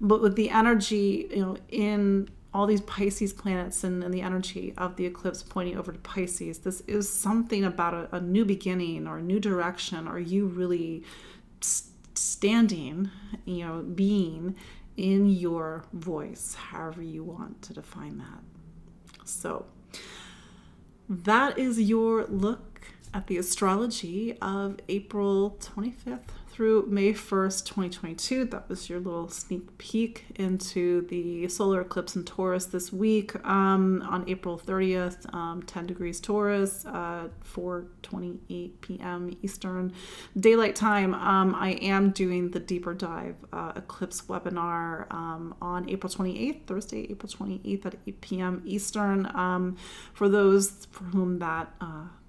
But with the energy, in all these Pisces planets and the energy of the eclipse pointing over to Pisces, this is something about a new beginning or a new direction, or you really standing, being in your voice, however you want to define that. So that is your look at the astrology of April 25th through May 1st, 2022. That was your little sneak peek into the solar eclipse in Taurus this week on April 30th, 10 degrees Taurus, 4:28 p.m. Eastern Daylight Time. I am doing the deeper dive eclipse webinar on April 28th, Thursday, April 28th at 8 p.m. Eastern. For those for whom that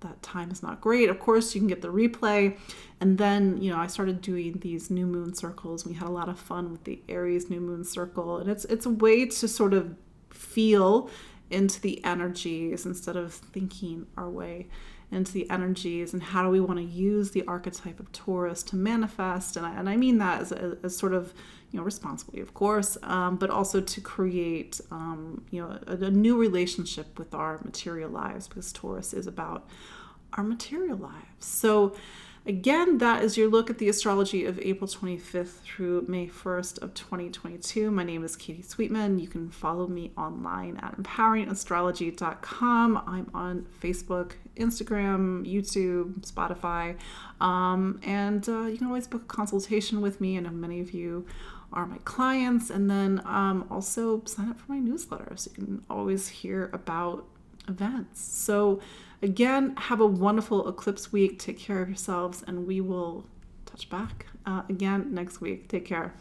that time is not great, of course, you can get the replay. And then, I started doing these new moon circles. We had a lot of fun with the Aries new moon circle. And it's a way to sort of feel into the energies instead of thinking our way into the energies, and how do we want to use the archetype of Taurus to manifest. And I mean that as sort of, responsibly, of course, but also to create, a new relationship with our material lives, because Taurus is about our material lives. So again, that is your look at the astrology of April 25th through May 1st of 2022. My name is Katie Sweetman. You can follow me online at empoweringastrology.com. I'm on Facebook, Instagram, YouTube, Spotify, and you can always book a consultation with me. I know many of you are my clients. And then also sign up for my newsletter so you can always hear about events. So again, have a wonderful eclipse week. Take care of yourselves, and we will touch back again next week. Take care.